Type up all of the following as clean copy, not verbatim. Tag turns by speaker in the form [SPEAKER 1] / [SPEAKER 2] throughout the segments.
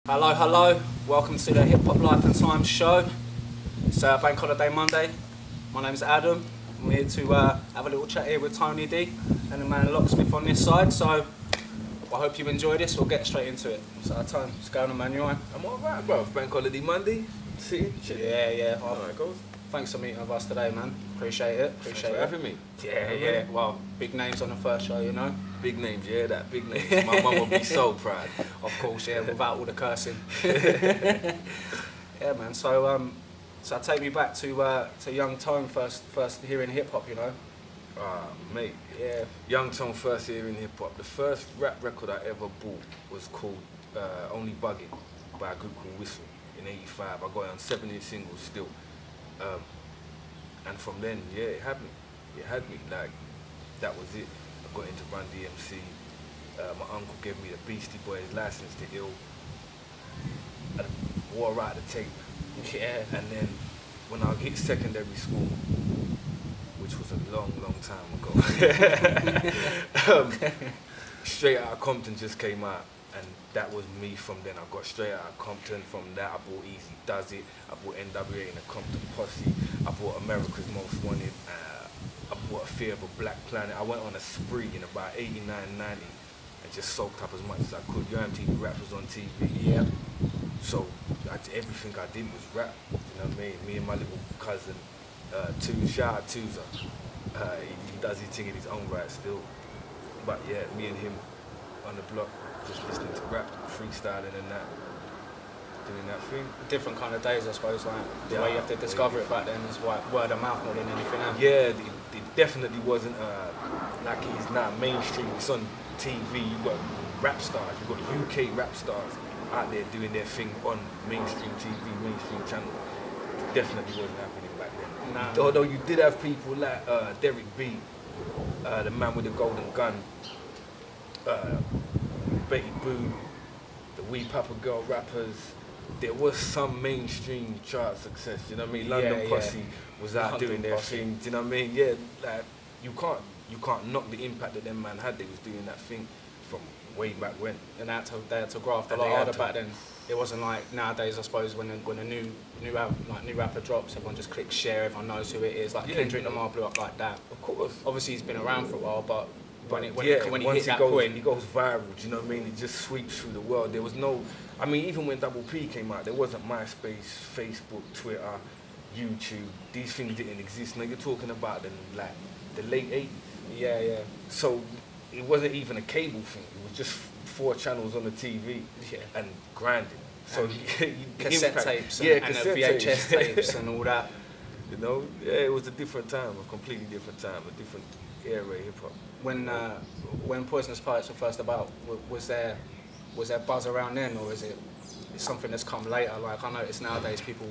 [SPEAKER 1] Hello, hello. Welcome to the Hip Hop Life and Times show. It's Bank Holiday Monday. My name's Adam. I'm here to have a little chat here with Tony D and the man Locksmith on this side. So I hope you enjoy this. We'll get straight into it. So Tony, what's going on, man? You alright?
[SPEAKER 2] I'm alright, bro. Bank Holiday Monday. See?
[SPEAKER 1] Yeah.
[SPEAKER 2] Alright, goes.
[SPEAKER 1] Thanks for meeting with us today, man. Appreciate it.
[SPEAKER 2] Thanks for having me.
[SPEAKER 1] Yeah. Well, big names on the first show, you know.
[SPEAKER 2] Big names, yeah, that big names. My mum will be so proud.
[SPEAKER 1] Of course, yeah, without all the cursing. Yeah, man. So take me back to young Tone first hearing hip hop, you know.
[SPEAKER 2] Ah, mate.
[SPEAKER 1] Yeah.
[SPEAKER 2] Young Tone first hearing hip hop. The first rap record I ever bought was called Only Bugging by a group called Whistle in '85. I got it on 7-inch singles still. And from then, yeah, it had me. It had me. Like, that was it. I got into Run DMC. My uncle gave me the Beastie Boys license to ill. I wore out the tape.
[SPEAKER 1] Yeah.
[SPEAKER 2] And then when I hit secondary school, which was a long time ago, Straight Outta Compton just came out. And that was me from then. I got Straight Outta Compton. From that, I bought Easy Does It. I bought NWA in the Compton Posse. I bought America's Most Wanted. I bought A Fear of a Black Planet. I went on a spree in about '89, '90 and just soaked up as much as I could. Your MTV Rap was on TV.
[SPEAKER 1] Yeah.
[SPEAKER 2] So everything I did was rap. You know what I mean? Me and my little cousin, shout out Tuza. He does his thing in his own right still. But yeah, me and him on the block, just listening to rap, freestyling and that, doing that thing.
[SPEAKER 1] Different kind of days, I suppose. Like the way you have to discover it back then is word of mouth more than anything else.
[SPEAKER 2] Yeah, it definitely wasn't like it is now mainstream. It's on TV. You got rap stars. You got UK rap stars out there doing their thing on mainstream TV, mainstream channel. It definitely wasn't happening back then.
[SPEAKER 1] Nah.
[SPEAKER 2] Although you did have people like Derek B, the man with the golden gun. Betty Boo, the Wee Papa Girl rappers, there was some mainstream chart success, you know what I mean? London Posse was out doing their thing, do you know what I mean? Yeah, like you can't knock the impact that them man had. They was doing that thing from way back when.
[SPEAKER 1] And they had to graft a lot harder back then. It wasn't like nowadays, I suppose, when a new rapper drops, everyone just clicks share, everyone knows who it is. Like Kendrick Lamar blew up like that.
[SPEAKER 2] Of course.
[SPEAKER 1] Obviously he's been around for a while, but when he hit that
[SPEAKER 2] point,
[SPEAKER 1] point,
[SPEAKER 2] he goes viral. Do you know what I mean? It just sweeps through the world. There was no, I mean, even when Double P came out, there wasn't MySpace, Facebook, Twitter, YouTube. These things didn't exist. Now you're talking about the late '80s.
[SPEAKER 1] Yeah.
[SPEAKER 2] So it wasn't even a cable thing. It was just 4 channels on the TV and grinding. So
[SPEAKER 1] cassette tapes and the VHS tapes and all that.
[SPEAKER 2] You know, yeah, it was a different time, a completely different time, a different era of hip hop.
[SPEAKER 1] When Poisonous Pirates were first about, was there buzz around then, or is it something that's come later? Like I notice nowadays people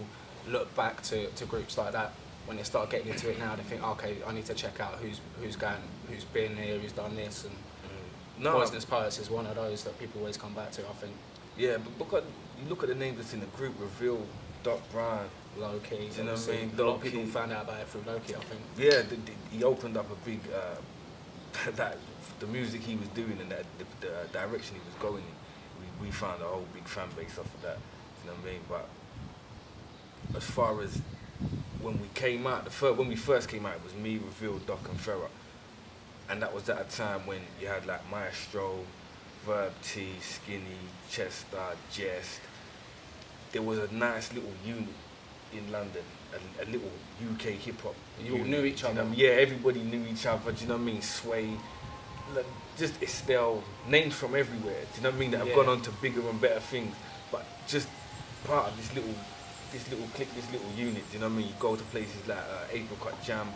[SPEAKER 1] look back to groups like that when they start getting into it now. They think, okay, I need to check out who's been here, who's done this, and Poisonous Pirates is one of those that people always come back to, I think.
[SPEAKER 2] Yeah, but because you look at the names that's in the group: Reveal, Doc Brown,
[SPEAKER 1] Low-Key.
[SPEAKER 2] you know what I mean?
[SPEAKER 1] A lot of people found out about it through Low-Key, I think.
[SPEAKER 2] Yeah, he opened up a big the music he was doing and the direction he was going in. We found a whole big fan base off of that. You know what I mean? But as far as when we came out, when we first came out, it was me, Reveal, Doc, and Ferrer, and that was at a time when you had like Maestro, Verb T, Skinny, Chester, Jest. There was a nice little unit in London, a little UK hip hop.
[SPEAKER 1] You all knew each other.
[SPEAKER 2] You know, yeah, everybody knew each other. Do you know what I mean? Sway, just Estelle, names from everywhere. Do you know what I mean? That have gone on to bigger and better things, but just part of this little clique, this little unit. Do you know what I mean? You go to places like Apricot Jam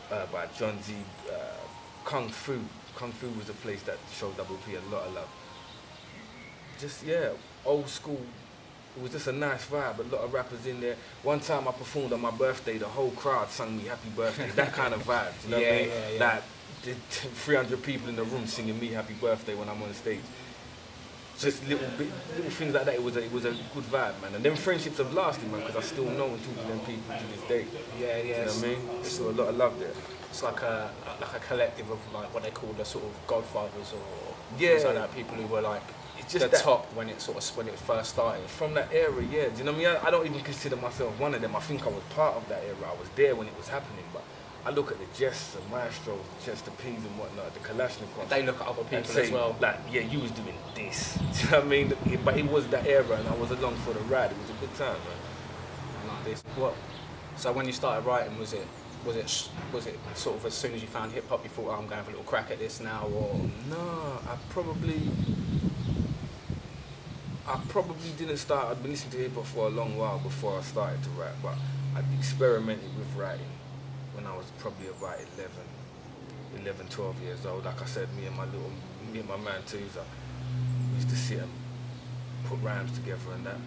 [SPEAKER 2] by John Z, Kung Fu. Kung Fu was a place that showed Double P a lot of love. Just old school. It was just a nice vibe, a lot of rappers in there. One time I performed on my birthday, the whole crowd sung me happy birthday, that kind of vibe, you know what I mean?
[SPEAKER 1] Yeah.
[SPEAKER 2] Like 300 people in the room singing me happy birthday when I'm on stage. Just little things like that, it was a good vibe, man. And them friendships have lasted, man, because I still know and talk to them people to this day.
[SPEAKER 1] Yeah.
[SPEAKER 2] You know what I mean? There's still a lot of love there.
[SPEAKER 1] It's like a collective of like what they call the sort of godfathers or things like that, people who were like
[SPEAKER 2] just
[SPEAKER 1] the top when it first started.
[SPEAKER 2] From that era, yeah. Do you know what I mean? I don't even consider myself one of them. I think I was part of that era. I was there when it was happening, but I look at the Jests and Maestros, the Chester P's and whatnot, the Kalashnikov.
[SPEAKER 1] They look at other people
[SPEAKER 2] say,
[SPEAKER 1] as well.
[SPEAKER 2] Like, yeah, you was doing this. Do you know what I mean? But it was that era, and I was along for the ride. It was a good time, man.
[SPEAKER 1] Like this. What? So when you started writing, was it sort of as soon as you found hip hop, you thought, oh, I'm going for a little crack at this now, or?
[SPEAKER 2] No, I probably didn't start. I'd been listening to hip hop for a long while before I started to rap, but I experimented with writing when I was probably about 11, 12 years old. Like I said, me and my man Tuza, we used to sit and put rhymes together and that.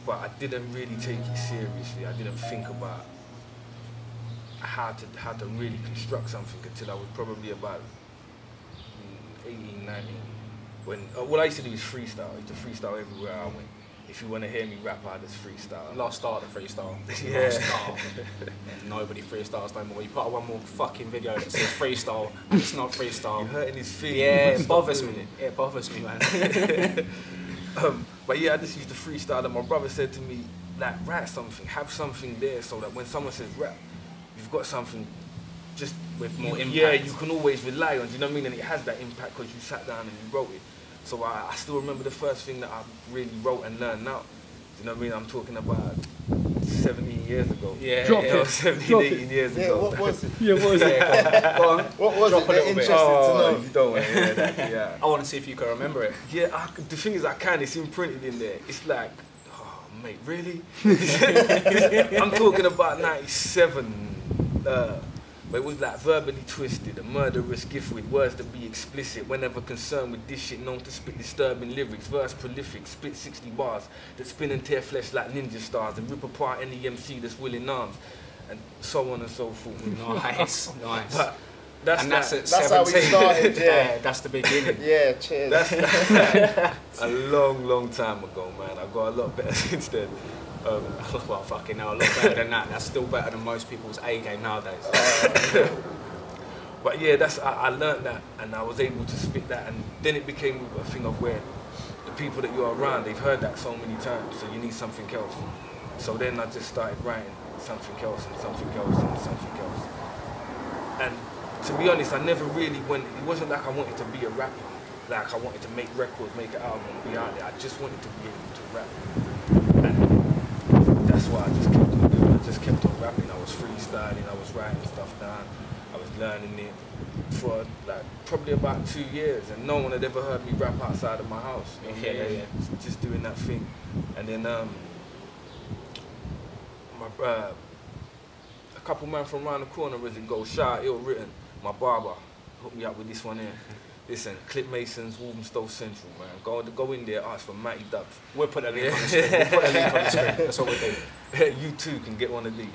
[SPEAKER 2] But I didn't really take it seriously. I didn't think about how to really construct something until I was probably about 18, 19. When what I used to do is freestyle. I used to freestyle everywhere I went. If you want to hear me rap, I just freestyle.
[SPEAKER 1] Last start of freestyle.
[SPEAKER 2] Yeah.
[SPEAKER 1] Last start. Nobody freestyles no more. You put out one more fucking video that says freestyle, and it's not freestyle.
[SPEAKER 2] You're hurting his feet.
[SPEAKER 1] Yeah, it bothers me. It bothers me, man.
[SPEAKER 2] But yeah, I just used to freestyle, and my brother said to me, like, write something, have something there, so that when someone says rap, you've got something just
[SPEAKER 1] with more impact.
[SPEAKER 2] Yeah, you can always rely on. Do you know what I mean? And it has that impact because you sat down and you wrote it. So I still remember the first thing that I really wrote and learned now. Do you know what I mean? I'm talking about 17 years ago.
[SPEAKER 1] Yeah,
[SPEAKER 2] Drop it. 17, 18 years ago.
[SPEAKER 3] What was it?
[SPEAKER 1] Yeah, what was it? Go on.
[SPEAKER 3] What was
[SPEAKER 1] Drop
[SPEAKER 3] it?
[SPEAKER 1] a
[SPEAKER 3] They're
[SPEAKER 1] little bit.
[SPEAKER 3] interested to know.
[SPEAKER 2] You don't want to hear that. Yeah.
[SPEAKER 1] I want to see if you can remember it.
[SPEAKER 2] Yeah, the thing is, I can. It's imprinted in there. It's like, oh, mate, really? I'm talking about 97. But it was like verbally twisted, a murderous gift with words to be explicit. Whenever concerned with this shit, known to spit disturbing lyrics, verse prolific, spit 60 bars that spin and tear flesh like ninja stars and rip apart any MC that's willing arms, and so on and so forth.
[SPEAKER 1] Nice, nice.
[SPEAKER 2] But that's
[SPEAKER 3] how we started, yeah.
[SPEAKER 1] That's the beginning.
[SPEAKER 3] Yeah, cheers.
[SPEAKER 2] That's a long, long time ago, man. I've got a lot better since then.
[SPEAKER 1] Well, fucking hell, a lot better than that. That's still better than most people's A game nowadays.
[SPEAKER 2] But yeah, I learned that, and I was able to spit that, and then it became a thing of where the people that you're around, they've heard that so many times, so you need something else. So then I just started writing something else and something else and something else. And to be honest, I never really went, it wasn't like I wanted to be a rapper, like I wanted to make records, make an album, be out there. I just wanted to be able to rap. And that's why I just kept on doing it. I just kept on rapping. I was freestyling, I was writing stuff down, I was learning it for like probably about 2 years, and no one had ever heard me rap outside of my house. You know,
[SPEAKER 1] Yeah.
[SPEAKER 2] Just doing that thing. And then a couple men from around the corner as it goes, shout out Ill Written, my barber, hooked me up with this one here. Listen, Clip Mason's Walthamstow Central, man. Go in there, ask for Matty Dubs.
[SPEAKER 1] We'll put a link on the screen. We'll put a link on the screen. That's what we do.
[SPEAKER 2] You too can get one of these.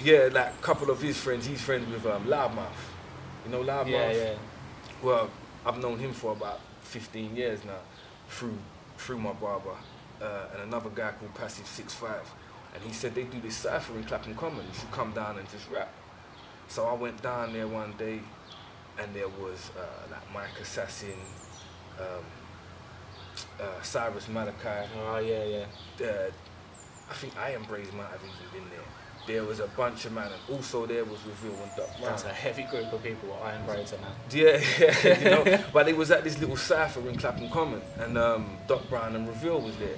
[SPEAKER 2] Yeah, like a couple of his friends, he's friends with Loudmouth. You know Loudmouth?
[SPEAKER 1] Yeah.
[SPEAKER 2] Well, I've known him for about 15 years now, through my barber, and another guy called Passive 65. And he said they do this cypher in Clapham Common. You should come down and just rap. So I went down there one day, and there was like Mike Assassin, Cyrus Malachi.
[SPEAKER 1] Oh, yeah.
[SPEAKER 2] I think Iron Braze might have even been there. There was a bunch of man, and also there was Reveal and Doc Brown.
[SPEAKER 1] That's a heavy group of people, Iron Braids and that.
[SPEAKER 2] Yeah, you know. But it was at this little cypher in Clapham Common, and Doc Brown and Reveal was there.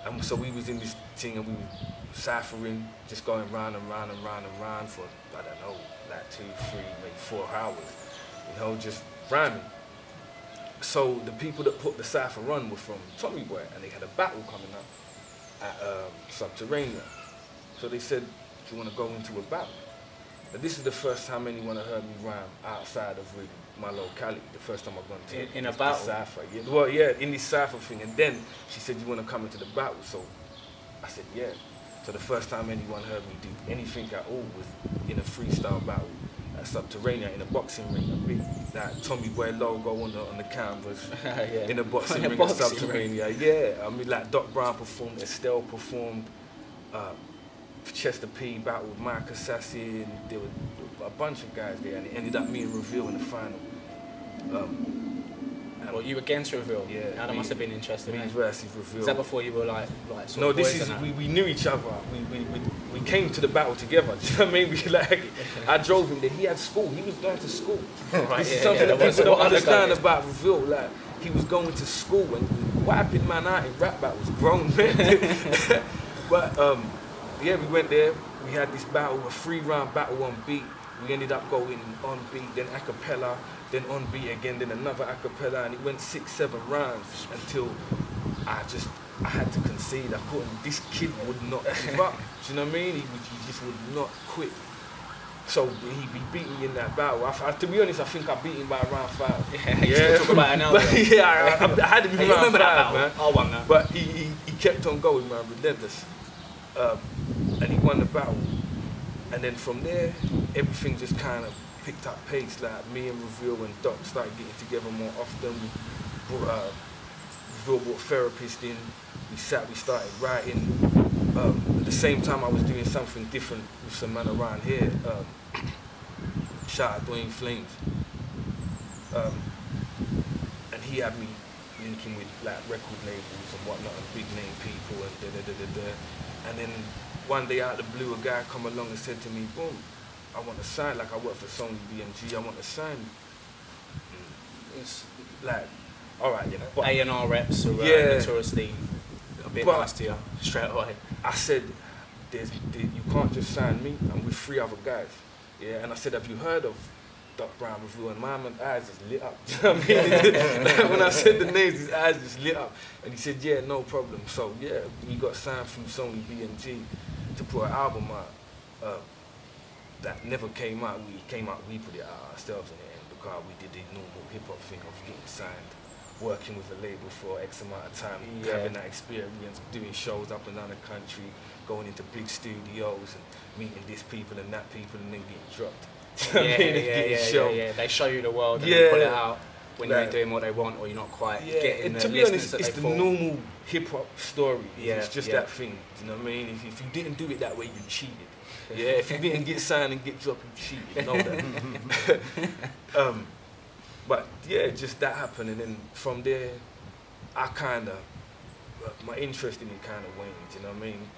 [SPEAKER 2] And so we was in this thing, and we were ciphering, just going round and round and round and round for, I don't know, like 2, 3, maybe 4 hours. You know, just rhyming. So the people that put the cypher on were from Tommy Boy, and they had a battle coming up at Subterranean. So they said, do you want to go into a battle? But this is the first time anyone had heard me rhyme outside of really my locality. The first time I've gone to
[SPEAKER 1] in a battle?
[SPEAKER 2] Cypher. Yeah, well, yeah, in this cypher thing. And then she said, you want to come into the battle? So I said, yeah. So the first time anyone heard me do anything at all was in a freestyle battle at Subterranean, in a boxing ring, a big that Tommy Boy logo on the canvas,
[SPEAKER 1] Yeah.
[SPEAKER 2] in a boxing ring at Subterranean. Yeah, I mean, like Doc Brown performed, Estelle performed, Chester P battled Mike Assassin. There were a bunch of guys there, and it ended up me and Reveal in the final.
[SPEAKER 1] Well, you against Reveal?
[SPEAKER 2] Yeah.
[SPEAKER 1] Now that must have been interesting.
[SPEAKER 2] Me
[SPEAKER 1] eh?
[SPEAKER 2] versus Reveal.
[SPEAKER 1] Is that before you were like sort
[SPEAKER 2] No,
[SPEAKER 1] of
[SPEAKER 2] this
[SPEAKER 1] boys
[SPEAKER 2] is
[SPEAKER 1] and that?
[SPEAKER 2] we knew each other. We came to the battle together. Do you know what I mean? We like I drove him there. He had school. He was going to school.
[SPEAKER 1] Right,
[SPEAKER 2] This is
[SPEAKER 1] yeah,
[SPEAKER 2] something
[SPEAKER 1] yeah,
[SPEAKER 2] that people don't understand
[SPEAKER 1] undergo.
[SPEAKER 2] about Reveal. Like he was going to school and wiping man out in rap battles, grown men. But yeah, we went there. We had this battle, a 3-round battle on beat. We ended up going on beat, then a cappella, then on beat again, then another a cappella, and it went 6-7 rounds until I had to concede. I couldn't. This kid would not give up. Do you know what I mean? He just would not quit. So he beat me in that battle. To be honest, I think I beat him by round 5.
[SPEAKER 1] Yeah, you still talk about it now.
[SPEAKER 2] Yeah, I had him in
[SPEAKER 1] You
[SPEAKER 2] round
[SPEAKER 1] remember
[SPEAKER 2] 5,
[SPEAKER 1] that battle?
[SPEAKER 2] man.
[SPEAKER 1] I won that.
[SPEAKER 2] But he kept on going, man, relentless. And he won the battle. And then from there, everything just kind of picked up pace. Like me and Reveal and Doc started getting together more often. Reveal brought therapists in. We started writing. At the same time, I was doing something different with some man around here. Shout out Dwayne Flames. And he had me linking with like record labels and whatnot, and big name people and da. And then one day out of the blue, a guy come along and said to me, boom, I want to sign, like I work for Sony BMG, I want to sign. It's like, all right, you know. But
[SPEAKER 1] A&R reps are
[SPEAKER 2] yeah,
[SPEAKER 1] notoriously a bit nice to you, straight away.
[SPEAKER 2] I said, you can't just sign me, I'm with 3 other guys. Yeah, and I said, have you heard of Doc Brown Review? And my man's eyes just lit up. Do you know what I mean? Like, when I said the names, his eyes just lit up. And he said, yeah, no problem. So yeah, we got signed through Sony BMG to put an album out that never came out. We put it out ourselves in the end because we did the normal hip hop thing of getting signed, working with a label for X amount of time, having that experience, doing shows up and down the country, going into big studios and meeting these people and that people and then getting dropped.
[SPEAKER 1] Yeah. They show you the world and then put it out when you ain't doing what they want or you're not quite getting the
[SPEAKER 2] to be honest, it's the normal hip hop story. It's just that thing. Do you know what I mean? If you didn't do it that way, you cheated. Yeah, if you didn't get signed and get dropped, you cheated. Know that. But yeah, just that happened, and then from there, my interest in it kind of waned. You know what I mean?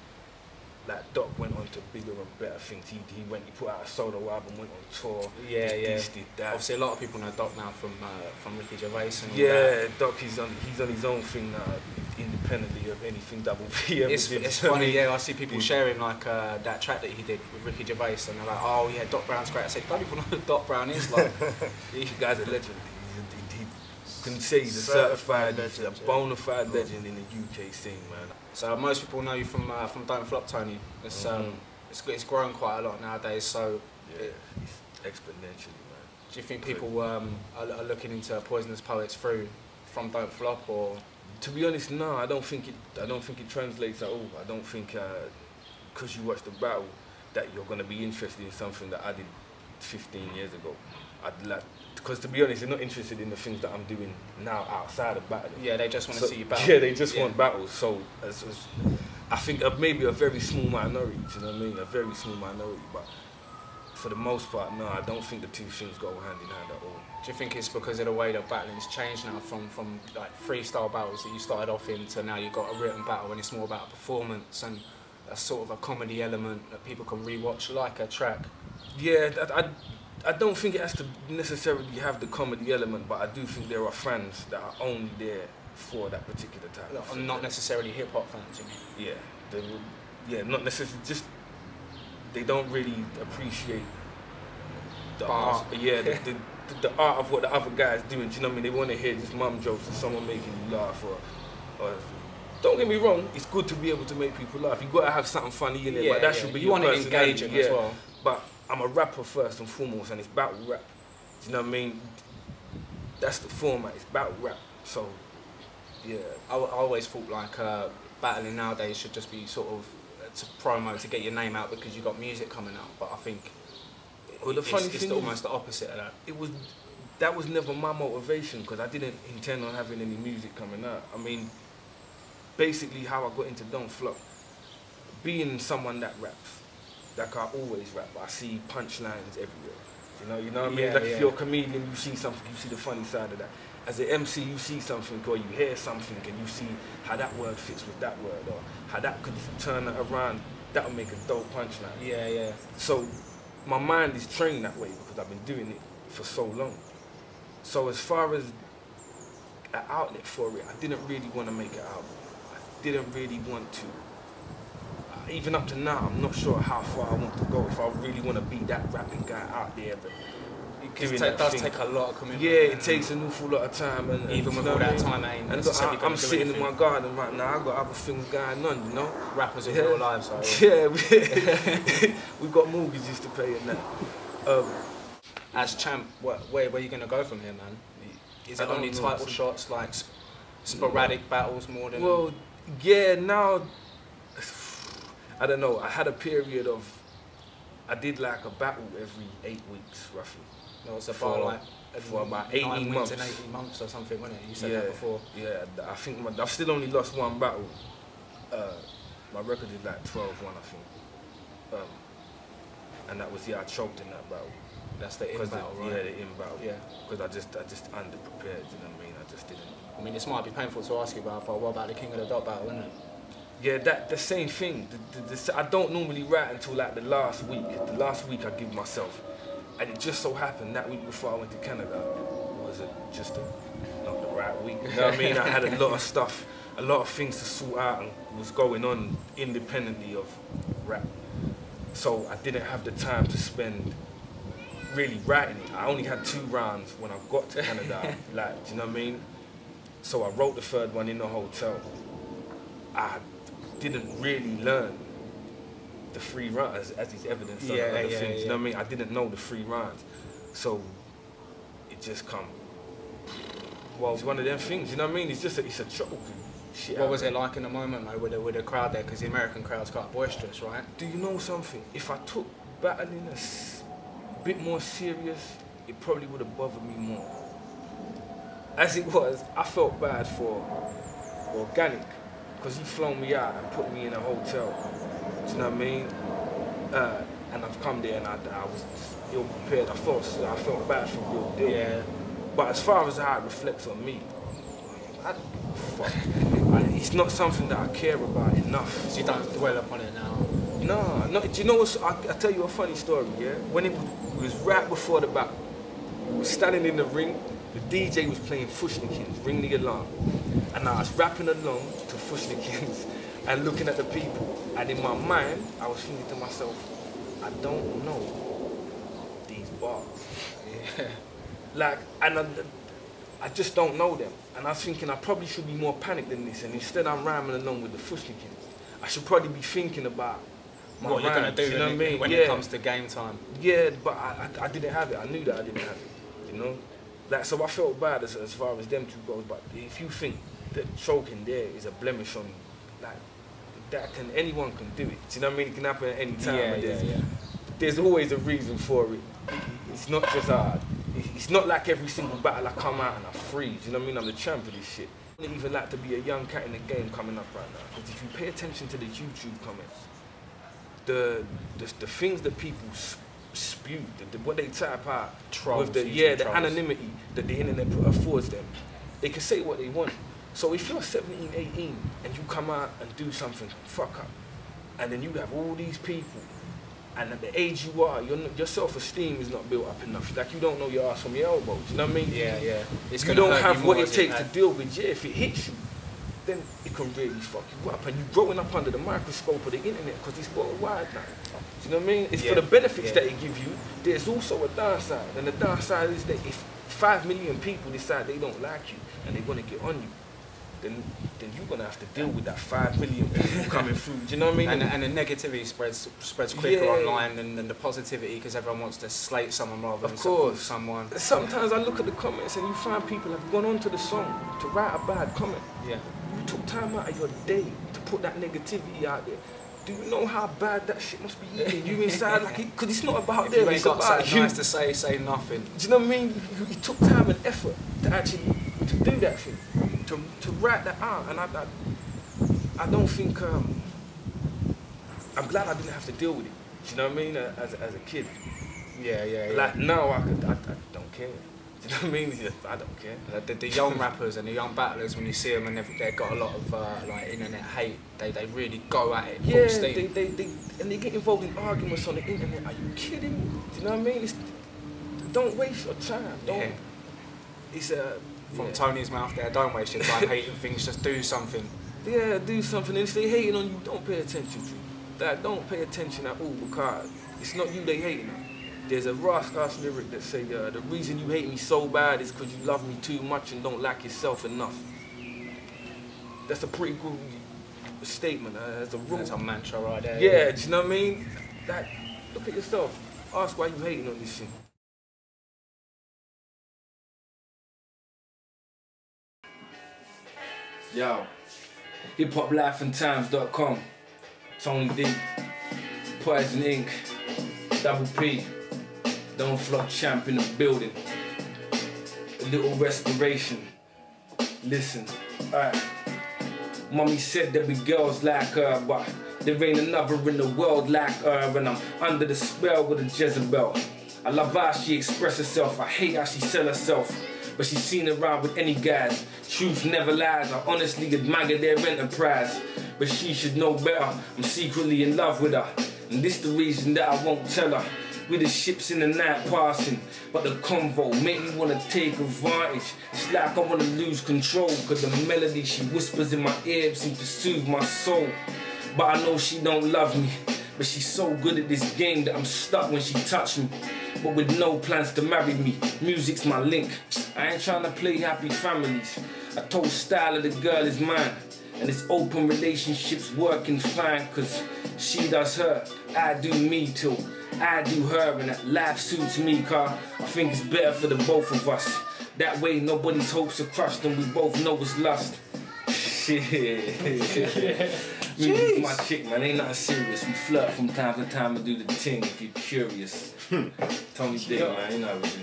[SPEAKER 2] Like Doc went on to bigger and better things. He put out a solo album, went on tour. This, did that.
[SPEAKER 1] Obviously, a lot of people know Doc now from Ricky Gervais and all
[SPEAKER 2] that. Doc, he's on his own thing now, independently of anything Double P ever did.
[SPEAKER 1] It's funny, I see people sharing like that track that he did with Ricky Gervais, and they're like, oh yeah, Doc Brown's great. I said, don't even know who Doc Brown is. Like,
[SPEAKER 2] this guy's a legend. He can say he's a certified legend, a bona fide legend in the UK scene, man.
[SPEAKER 1] So most people know you from Don't Flop, Tony. It's grown quite a lot nowadays. So
[SPEAKER 2] it's exponentially, man.
[SPEAKER 1] Do you think people are looking into Poisonous Poets through from Don't Flop, or?
[SPEAKER 2] To be honest, no. I don't think it translates at all. I don't think because you watch the battle that you're gonna be interested in something that I did 15 years ago. Because to be honest, they're not interested in the things that I'm doing now outside of battling.
[SPEAKER 1] Yeah, they just want to see you battle.
[SPEAKER 2] Yeah, they just want battles. So I think maybe a very small minority, do you know what I mean? A very small minority, but for the most part, no, I don't think the two things go hand in hand at all.
[SPEAKER 1] Do you think it's because of the way that battling's changed now from like freestyle battles that you started off in to now you've got a written battle and it's more about performance and a sort of a comedy element that people can rewatch like a track?
[SPEAKER 2] Yeah, I don't think it has to necessarily have the comedy element, but I do think there are fans that are only there for that particular type of thing.
[SPEAKER 1] Not necessarily hip-hop fans, you mean?
[SPEAKER 2] Yeah, not necessarily, just they don't really appreciate the
[SPEAKER 1] Bars.
[SPEAKER 2] art. Yeah, the art of what the other guy's doing. Do you know what I mean? They want to hear just mum jokes or someone making you laugh or don't get me wrong, it's good to be able to make people laugh. You've got to have something funny in it, but that should be your personality.
[SPEAKER 1] You want to engage them as well.
[SPEAKER 2] But I'm a rapper first and foremost, and it's battle rap. Do you know what I mean? That's the format, it's battle rap. So, yeah.
[SPEAKER 1] I always thought like battling nowadays should just be sort of to promo, to get your name out because you got music coming out. But I think it's almost the opposite of that.
[SPEAKER 2] That was never my motivation because I didn't intend on having any music coming out. I mean, basically how I got into Don't Flop, being someone that raps. Like I always rap, but I see punchlines everywhere. You know what I mean? If you're a comedian, you see something, you see the funny side of that. as an MC, you see something or you hear something and you see how that word fits with that word, or how that could, if you turn that around, that would make a dope punchline.
[SPEAKER 1] Yeah, yeah.
[SPEAKER 2] So my mind is trained that way because I've been doing it for so long. So as far as an outlet for it, I didn't really want to make an album. I didn't really want to. Even up to now, I'm not sure how far I want to go, if I really want to be that rapping guy out there. But
[SPEAKER 1] it does take a lot of commitment.
[SPEAKER 2] Yeah, it takes an awful lot of time. And
[SPEAKER 1] even with all that time,
[SPEAKER 2] and I'm sitting in my garden right now, I've got other things going on, you know?
[SPEAKER 1] Rappers in real lives, so.
[SPEAKER 2] Yeah, we've got mortgages to pay and that.
[SPEAKER 1] As champ, where are you going to go from here, man? Is it only title shots, like sporadic battles more than...
[SPEAKER 2] Well, yeah, now, I don't know, I had a period of, I did like a battle every 8 weeks, roughly.
[SPEAKER 1] No, it's about
[SPEAKER 2] for about 18 months.
[SPEAKER 1] 18 months or something, wasn't it? You said that before.
[SPEAKER 2] Yeah, I think I've still only lost one battle. My record is like 12-1, I think. And that was, I choked in that battle.
[SPEAKER 1] That's the in battle, right?
[SPEAKER 2] Yeah, the in battle.
[SPEAKER 1] Yeah.
[SPEAKER 2] Because I just underprepared, you know what I mean? I just didn't.
[SPEAKER 1] I mean, this might be painful to ask you about, but what about the King of the Dot battle, isn't it?
[SPEAKER 2] Yeah, the same thing. I don't normally write until like the last week. The last week I give myself. And it just so happened that week before I went to Canada was not the right week. You know what I mean? I had a lot of stuff, a lot of things to sort out and was going on independently of rap. So I didn't have the time to spend really writing it. I only had 2 rounds when I got to Canada. Like, do you know what I mean? So I wrote the 3rd one in the hotel. I didn't really learn the 3 rounds as is evidenced on other things. You know what I mean? I didn't know the 3 rounds. So it just come. Well, it's one of them things, you know what I mean? It's a choke. Shit.
[SPEAKER 1] What was it like in the moment, though, with the crowd there? Because the American crowd's quite boisterous, right?
[SPEAKER 2] Do you know something? If I took battling a bit more serious, it probably would have bothered me more. As it was, I felt bad for Organic, because he flown me out and put me in a hotel. Do you know what I mean? And I've come there and I was ill prepared. I felt bad for real deal.
[SPEAKER 1] Yeah.
[SPEAKER 2] But as far as how it reflects on me, it's not something that I care about enough.
[SPEAKER 1] So you don't dwell upon it now?
[SPEAKER 2] No. Do you know what? I'll tell you a funny story, yeah? When it was right before the battle, we were standing in the ring, the DJ was playing Fushnikins, Ring the Alarm. And I was rapping along to Fushnikins and looking at the people. And in my mind, I was thinking to myself, I don't know these bars.
[SPEAKER 1] Yeah.
[SPEAKER 2] Like, and I just don't know them. And I was thinking I probably should be more panicked than this. And instead I'm rhyming along with the Fushnikins. I should probably be thinking about
[SPEAKER 1] what you're going to do,
[SPEAKER 2] you know what I mean?
[SPEAKER 1] When it comes to game time.
[SPEAKER 2] Yeah, but I didn't have it. I knew that I didn't have it, you know? Like, so I felt bad as far as them 2 goes. But if you think that choking there is a blemish on, like, anyone can do it. Do you know what I mean? It can happen at any time.
[SPEAKER 1] Yeah,
[SPEAKER 2] there's always a reason for it. It's not just it's not like every single battle I come out and I freeze. You know what I mean? I'm the champ of this shit. I don't even like to be a young cat in the game coming up right now. Because if you pay attention to the YouTube comments, the things that people spew, what they type out,
[SPEAKER 1] trolls,
[SPEAKER 2] with the anonymity that the internet affords them, they can say what they want. So if you're 17, 18 and you come out and do something fuck up, and then you have all these people, and at the age you are, your self-esteem is not built up enough. Like, you don't know your ass from your elbows, you know what I mean?
[SPEAKER 1] Yeah.
[SPEAKER 2] You don't have what it takes to deal with. Yeah, if it hits you, then it can really fuck you up. And you're growing up under the microscope of the internet because it's worldwide now. Do you know what I mean? It's for the benefits that it gives you. There's also a downside. And the downside is that if 5 million people decide they don't like you and they want to get on you, then you're going to have to deal with that 5 million people coming through. Do you know what I mean?
[SPEAKER 1] And the negativity spreads quicker online than the positivity, because everyone wants to slate someone rather than support someone.
[SPEAKER 2] Sometimes I look at the comments and you find people have gone onto the song to write a bad comment.
[SPEAKER 1] Yeah.
[SPEAKER 2] You took time out of your day to put that negativity out there. Do you know how bad that shit must be eating you inside? Like, because it's not about them, it's about you.
[SPEAKER 1] Nice to say nothing.
[SPEAKER 2] Do you know what I mean? You took time and effort to actually do that thing, to write that out, and I don't think I'm glad I didn't have to deal with it. Do you know what I mean? As a kid.
[SPEAKER 1] Yeah.
[SPEAKER 2] Like now I don't care. Do you know what I mean? I don't care.
[SPEAKER 1] The young rappers and the young battlers, when you see them and they've got a lot of like internet hate, they really go at it full steam.
[SPEAKER 2] They get involved in arguments on the internet. Are you kidding me? Do you know what I mean? Don't waste your time. Don't. It's
[SPEAKER 1] from Tony's mouth there. Don't waste your time hating things. Just do something.
[SPEAKER 2] Yeah, do something. And if they hating on you, don't pay attention to that. Don't pay attention at all because it's not you they hating on. There's a Ross lyric that say, the reason you hate me so bad is because you love me too much and don't like yourself enough. That's a pretty good statement. That's a rule.
[SPEAKER 1] That's a mantra right there.
[SPEAKER 2] Yeah, do you know what I mean? Look at yourself. Ask why you hating on this shit. Yo, HipHopLifeandTimes.com, Tony D, Poison Inc., Double P, Don't Flop Champ in the building. A little respiration. Listen, alright. Mommy said there be girls like her, but there ain't another in the world like her, and I'm under the spell with a Jezebel. I love how she express herself, I hate how she sell herself, but she's seen around with any guys. Truth never lies, I honestly admire their enterprise, but she should know better. I'm secretly in love with her, and this the reason that I won't tell her. We the ships in the night passing, but the convo make me wanna take advantage. It's like I wanna lose control, cause the melody she whispers in my ear seems to soothe my soul. But I know she don't love me, but she's so good at this game that I'm stuck when she touch me. But with no plans to marry me, music's my link. I ain't trying to play happy families. I told Style of the girl is mine, and this open relationship's working fine, cause she does her, I do me too. I do her, and that life suits me, cause I think it's better for the both of us. That way nobody's hopes are crushed and we both know it's lust. Shit. Music's my chick, man, ain't nothing serious. We flirt from time to time and do the ting if you're curious. Tony D, man, you know what we do.